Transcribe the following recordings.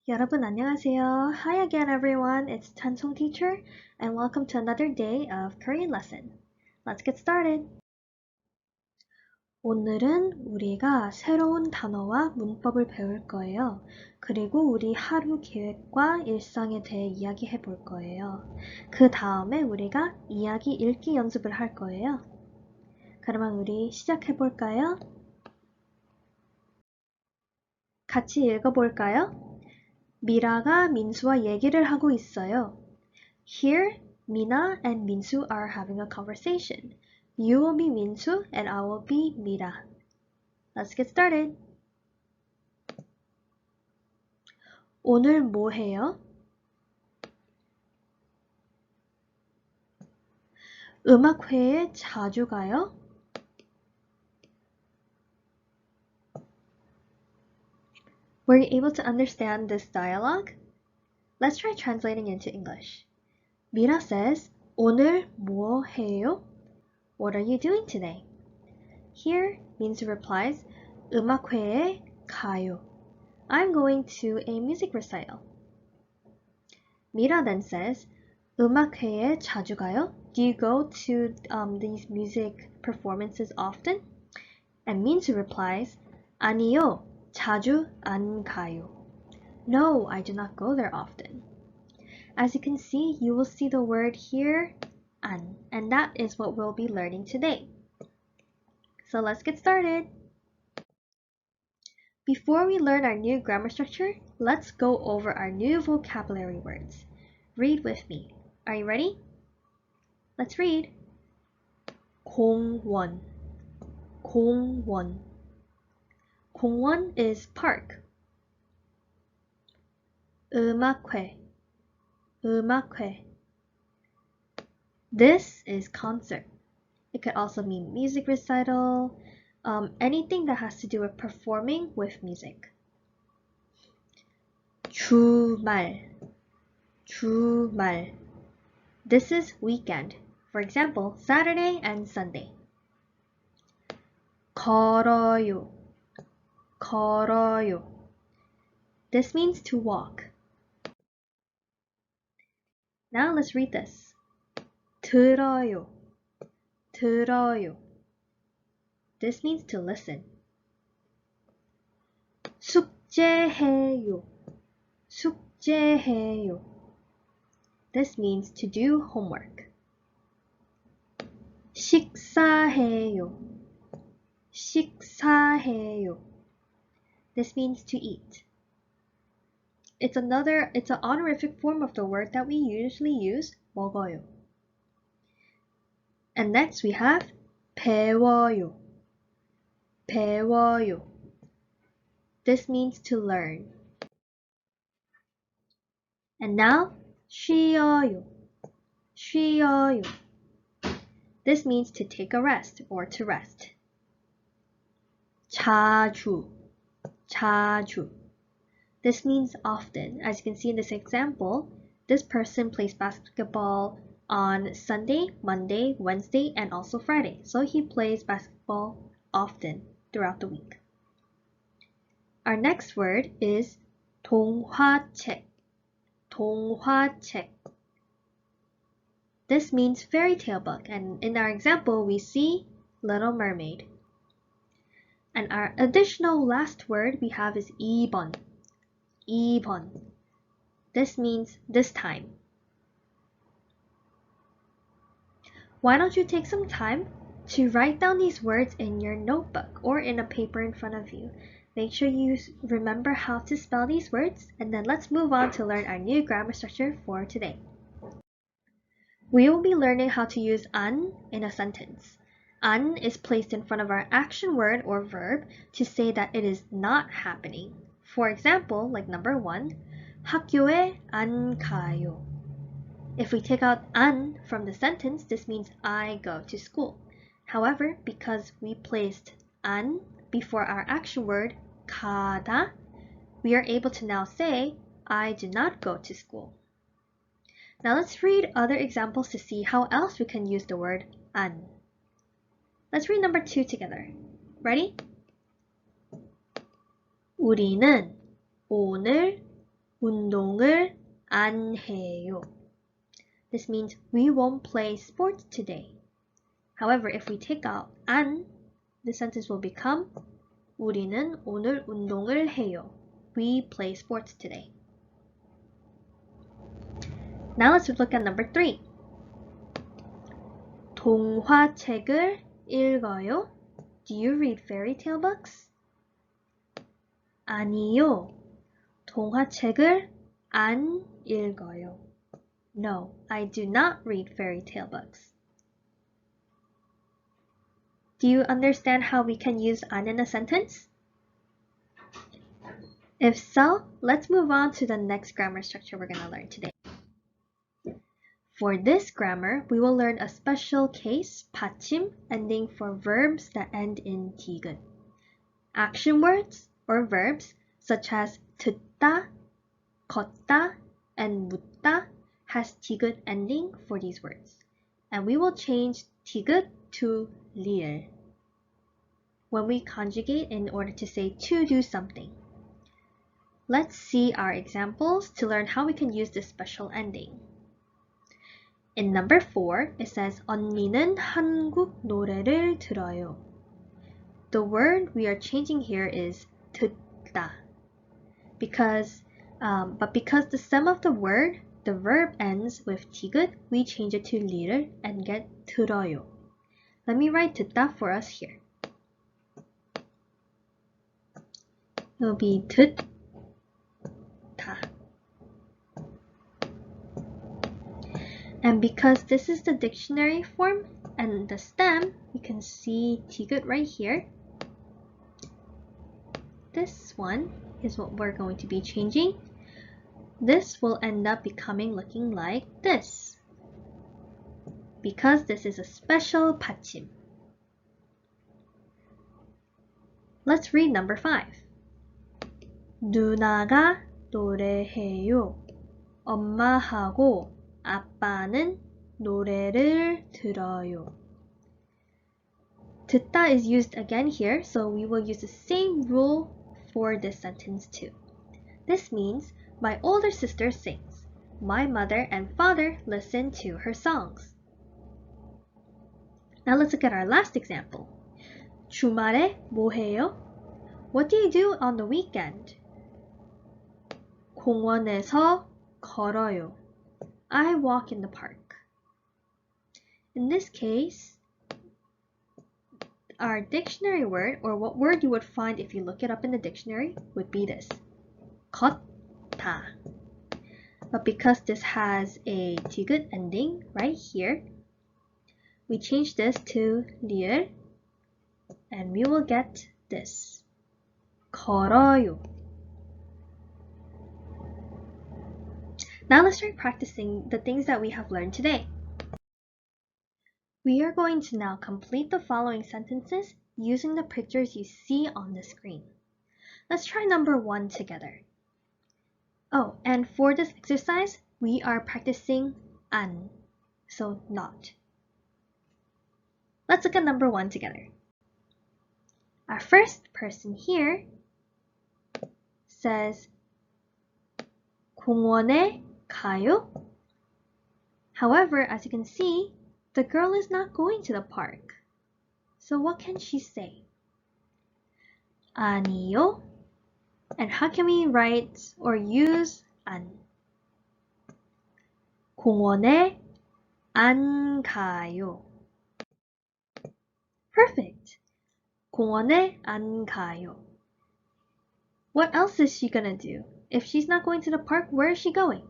여러분 안녕하세요. Hi again everyone, it's Tansong teacher and welcome to another day of Korean lesson. Let's get started. 오늘은 우리가 새로운 단어와 문법을 배울 거예요. 그리고 우리 하루 계획과 일상에 대해 이야기해 볼 거예요. 그 다음에 우리가 이야기 읽기 연습을 할 거예요. 그러면 우리 시작해 볼까요? 같이 읽어볼까요? 미라가 민수와 얘기를 하고 있어요. Here, Mina and Minsu are having a conversation. You will be Minsu and I will be Mira. Let's get started. 오늘 뭐 해요? 음악회에 자주 가요? Were you able to understand this dialogue? Let's try translating into English. Mira says, 오늘 뭐 해요? What are you doing today? Here, Minsu replies, 음악회에 가요. I'm going to a music recital. Mira then says, 음악회에 자주 가요? Do you go to these music performances often? And Minsu replies, 아니요, 자주 안 가요. No, I do not go there often. As you can see, you will see the word here, 안, and that is what we'll be learning today. So let's get started. Before we learn our new grammar structure, let's go over our new vocabulary words. Read with me. Are you ready? Let's read. 공원, 공원. 공원 is park. 음악회, 음악회. This is concert. It could also mean music recital, anything that has to do with performing with music. 주말, 주말. This is weekend. For example, Saturday and Sunday. 걸어요, 걸어요. This means to walk. Now let's read this. 들어요, 들어요. This means to listen. 숙제해요, 숙제해요. This means to do homework. 식사해요, 식사해요. This means to eat. It's an honorific form of the word that we usually use, 먹어요. And next we have 배워요, 배워요. This means to learn. And now, 쉬어요, 쉬어요. This means to take a rest or to rest. 자주, 자주. This means often. As you can see in this example, this person plays basketball on Sunday, Monday, Wednesday, and also Friday. So he plays basketball often throughout the week. Our next word is 동화책, 동화책. This means fairy tale book, and in our example, we see Little Mermaid. And our additional last word we have is 이번, 이번. This means this time. Why don't you take some time to write down these words in your notebook or in a paper in front of you. Make sure you remember how to spell these words, and then let's move on to learn our new grammar structure for today. We will be learning how to use 안 in a sentence. 안 is placed in front of our action word or verb to say that it is not happening. For example, like number 1, 학교에 안 가요. If we take out 안 from the sentence, this means I go to school. However, because we placed 안 before our action word 가다, we are able to now say I do not go to school. Now let's read other examples to see how else we can use the word 안. Let's read number 2 together. Ready? 우리는 오늘 운동을 안 해요. This means we won't play sports today. However, if we take out 안, the sentence will become 우리는 오늘 운동을 해요. We play sports today. Now let's look at number 3. 동화책을 읽어요? Do you read fairy tale books? 아니요. 동화책을 안 읽어요. No, I do not read fairy tale books. Do you understand how we can use 안 in a sentence? If so, let's move on to the next grammar structure we're going to learn today. For this grammar, we will learn a special case, 받침, ending for verbs that end in 디귿. Action words or verbs such as 듣다, 걷다, and 묻다 has 디귿 ending for these words. And we will change 디귿 to 리을 when we conjugate in order to say to do something. Let's see our examples to learn how we can use this special ending. In number 4, it says 언니는 한국 노래를 들어요. The word we are changing here is 듣다. Because the stem of the word, the verb ends with 디귿, we change it to 리을 and get 들어요. Let me write 듣다 for us here. It will be 듣다. And because this is the dictionary form and the stem, you can see 디귿 right here. This one is what we're going to be changing. This will end up becoming looking like this, because this is a special 받침. Let's read number 5. 누나가 노래해요. 엄마하고 아빠는 노래를 들어요. 듣다 is used again here, so we will use the same rule for this sentence too. This means my older sister sings. My mother and father listen to her songs. Now let's look at our last example. 주말에 뭐 해요? What do you do on the weekend? 공원에서 걸어요. I walk in the park. In this case, our dictionary word, or what word you would find if you look it up in the dictionary, would be this. 걷다. But because this has a 디귿 ending right here, we change this to 리을, and we will get this. 걸어요. Now let's start practicing the things that we have learned today. We are going to now complete the following sentences using the pictures you see on the screen. Let's try number 1 together. Oh, and for this exercise, we are practicing 안, so not. Let's look at number 1 together. Our first person here says 공원에 가요? However, as you can see, the girl is not going to the park. So what can she say? 아니요. And how can we write or use 안? 공원에 안 가요. Perfect. 공원에 안 가요. What else is she gonna do? If she's not going to the park, where is she going?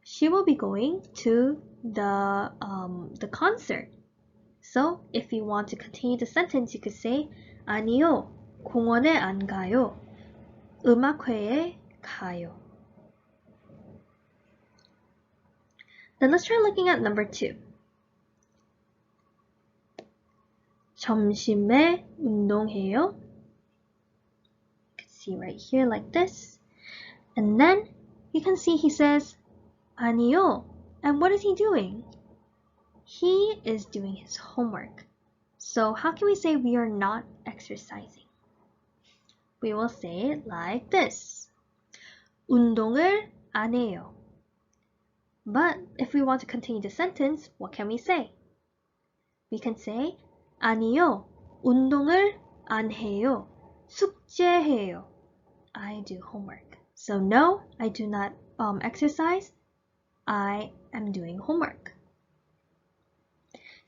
She will be going to the concert. So if you want to continue the sentence, you could say 아니요, 공원에 안 가요. 음악회에 가요. Then let's try looking at number 2. 점심에 운동해요. You can see right here like this. And then you can see he says 아니요. And what is he doing? He is doing his homework. So how can we say we are not exercising? We will say it like this. 운동을 안 해요. But if we want to continue the sentence, what can we say? We can say 아니요, 운동을 안 해요. 숙제해요. I do homework. So no, I do not exercise. I am doing homework.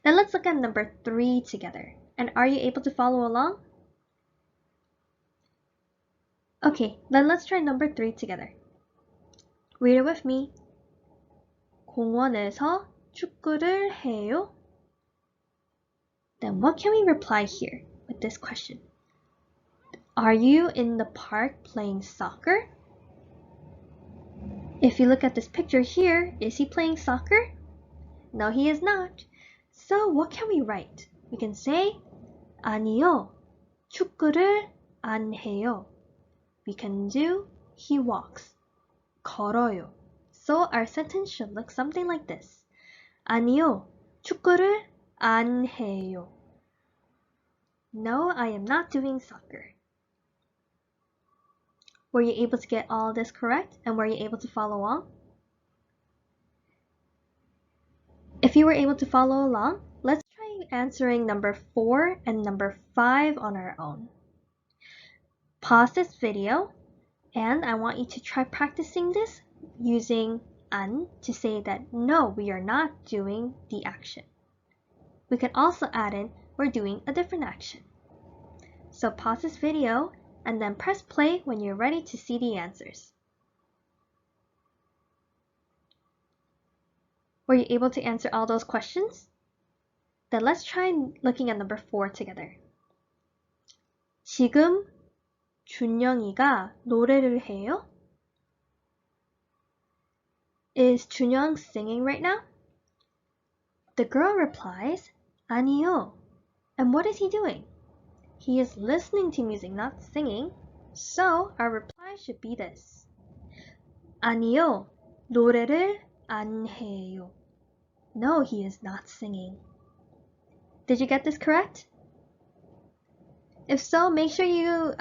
Now let's look at number 3 together. And are you able to follow along? Okay, then let's try number 3 together. Read it with me. 공원에서 축구를 해요. Then what can we reply here with this question? Are you in the park playing soccer? If you look at this picture here, is he playing soccer? No, he is not. So what can we write? We can say 아니요, 축구를 안 해요. We can do he walks, 걸어요. So our sentence should look something like this. 아니요, 축구를 안 해요. No, I am not doing soccer. Were you able to get all this correct? And were you able to follow along? If you were able to follow along, let's try answering number 4 and number 5 on our own. Pause this video, and I want you to try practicing this using 안 to say that no, we are not doing the action. We can also add in we're doing a different action. So pause this video and then press play when you're ready to see the answers. Were you able to answer all those questions? Then let's try looking at number 4 together. 지금 준영이가 노래를 해요? Is 준영 singing right now? The girl replies, 아니요. And what is he doing? He is listening to music, not singing. So our reply should be this. 아니요, 노래를 안 해요. No, he is not singing. Did you get this correct? If so, make sure you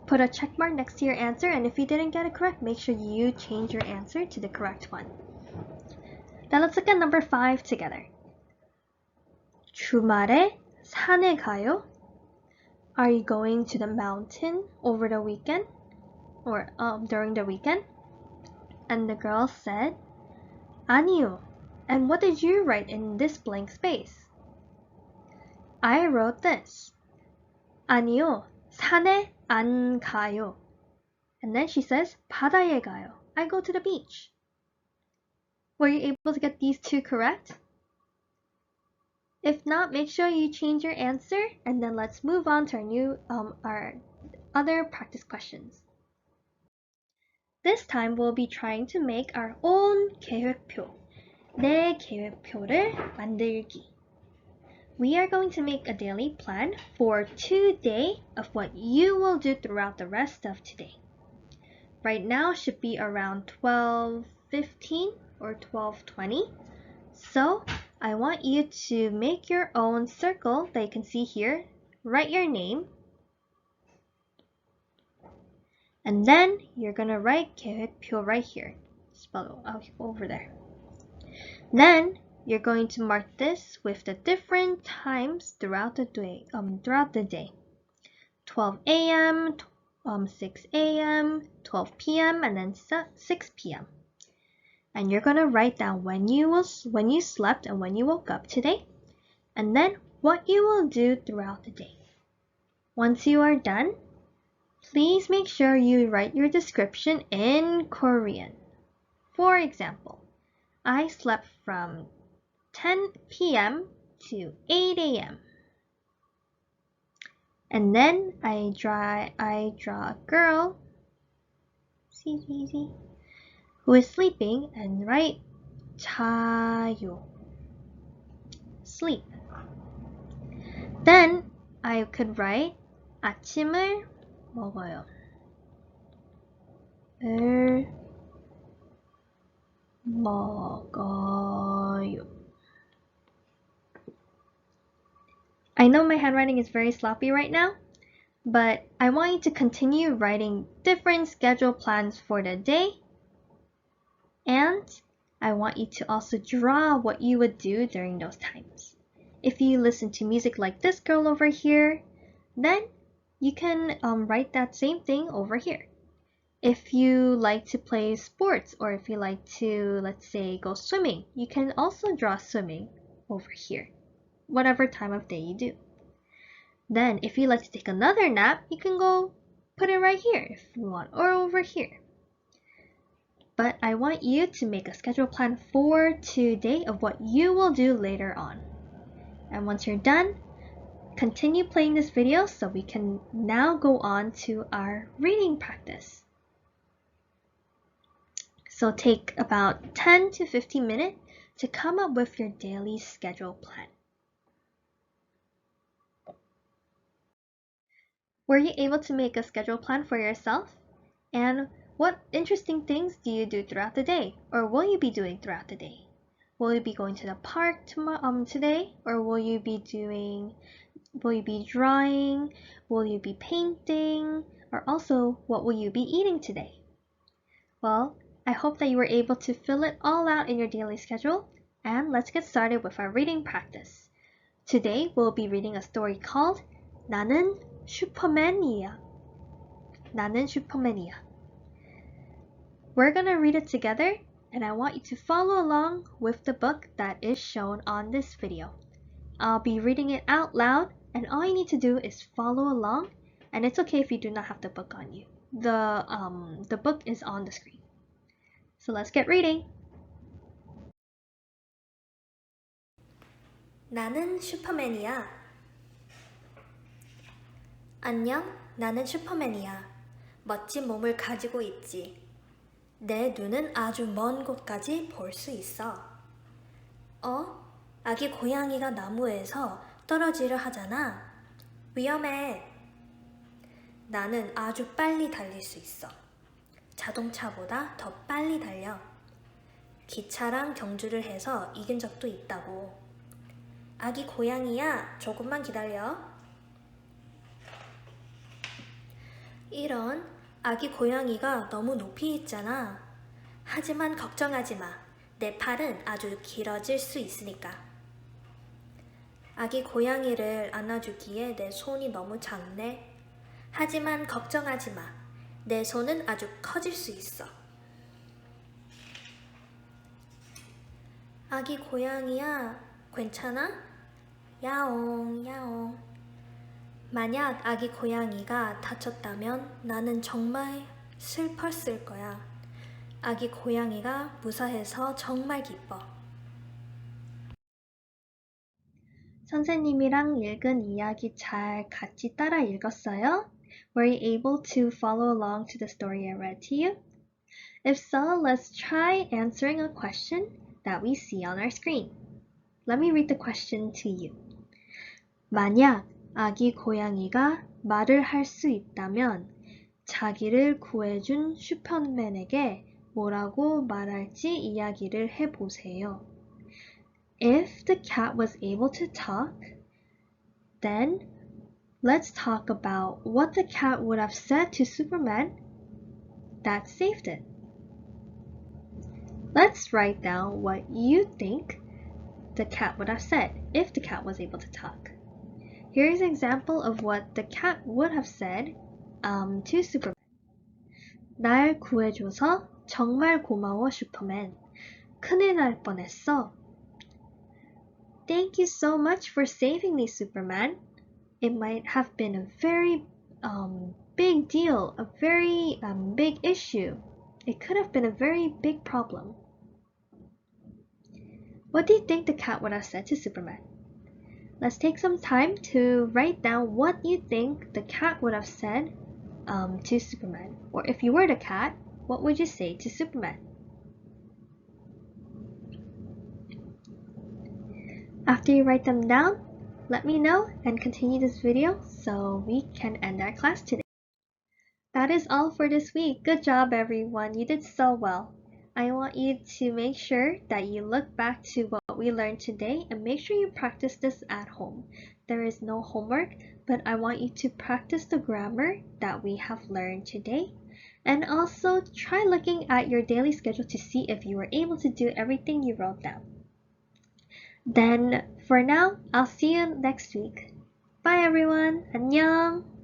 put a check mark next to your answer, and if you didn't get it correct, make sure you change your answer to the correct one. Now let's look at number 5 together. 주말에 산에 가요? Are you going to the mountain over the weekend? Or during the weekend? And the girl said, 아니요. And what did you write in this blank space? I wrote this. 아니요. 산에 안 가요. And then she says, 바다에 가요. I go to the beach. Were you able to get these 2 correct? If not, make sure you change your answer, and then let's move on to our other practice questions. This time we'll be trying to make our own 계획표, 내 계획표를 만들기. We are going to make a daily plan for today of what you will do throughout the rest of today. Right now should be around 12:15 or 12:20. So I want you to make your own circle that you can see here. Write your name. And then you're going to write 계획표 right here. Spell it over there. Then you're going to mark this with the different times throughout the day. 12 a.m., 6 a.m., 12 p.m., and then 6 p.m. And you're going to write down when you slept and when you woke up today, and then what you will do throughout the day. Once you are done, please make sure you write your description in Korean. For example, I slept from 10 p.m. to 8 a.m. And then I draw a girl, see, who is sleeping, and write 자요, sleep. Then I could write 아침을 먹어요. 을 먹어요. I know my handwriting is very sloppy right now, but I want you to continue writing different schedule plans for the day And I want you to also draw what you would do during those times. If you listen to music like this girl over here, then you can write that same thing over here. If you like to play sports, or if you like to, let's say, go swimming, you can also draw swimming over here, whatever time of day you do. Then if you like to take another nap, you can go put it right here if you want, or over here. But I want you to make a schedule plan for today of what you will do later on. And once you're done, continue playing this video so we can now go on to our reading practice. So take about 10 to 15 minutes to come up with your daily schedule plan. Were you able to make a schedule plan for yourself? And what interesting things do you do throughout the day, or will you be doing throughout the day? Will you be going to the park today, or will you be drawing? Will you be painting? Or also, what will you be eating today? Well, I hope that you were able to fill it all out in your daily schedule, and let's get started with our reading practice. Today, we'll be reading a story called 나는 슈퍼맨이야. 나는 슈퍼맨이야. We're gonna read it together, and I want you to follow along with the book that is shown on this video. I'll be reading it out loud, and all you need to do is follow along, and it's okay if you do not have the book on you. The book is on the screen. So let's get reading. 나는 슈퍼맨이야. 안녕, 나는 슈퍼맨이야. 멋진 몸을 가지고 있지. 내 눈은 아주 먼 곳까지 볼 수 있어. 아기 고양이가 나무에서 떨어지려 하잖아. 위험해. 나는 아주 빨리 달릴 수 있어. 자동차보다 더 빨리 달려. 기차랑 경주를 해서 이긴 적도 있다고. 아기 고양이야, 조금만 기다려. 이런, 아기 고양이가 너무 높이 있잖아. 하지만 걱정하지 마. 내 팔은 아주 길어질 수 있으니까. 아기 고양이를 안아주기에 내 손이 너무 작네. 하지만 걱정하지 마. 내 손은 아주 커질 수 있어. 아기 고양이야, 괜찮아? 야옹, 야옹. 만약 아기 고양이가 다쳤다면 나는 정말 슬펐을 거야. 아기 고양이가 무사해서 정말 기뻐. 선생님이랑 읽은 이야기 잘 같이 따라 읽었어요? Were you able to follow along to the story I read to you? If so, let's try answering a question that we see on our screen. Let me read the question to you. 만약 아기 고양이가 말을 할 수 있다면 자기를 구해준 슈퍼맨에게 뭐라고 말할지 이야기를 해보세요. If the cat was able to talk, then let's talk about what the cat would have said to Superman that saved it. Let's write down what you think the cat would have said if the cat was able to talk. Here's an example of what the cat would have said to Superman. 날 구해줘서 정말 고마워, 슈퍼맨. 큰일 날 뻔했어. Thank you so much for saving me, Superman. It might have been a very big deal, a very big issue. It could have been a very big problem. What do you think the cat would have said to Superman? Let's take some time to write down what you think the cat would have said to Superman. Or if you were the cat, what would you say to Superman? After you write them down, let me know and continue this video so we can end our class today. That is all for this week. Good job, everyone. You did so well. I want you to make sure that you look back to what we learned today and make sure you practice this at home. There is no homework, but I want you to practice the grammar that we have learned today. And also try looking at your daily schedule to see if you were able to do everything you wrote down. Then for now, I'll see you next week. Bye everyone. 안녕.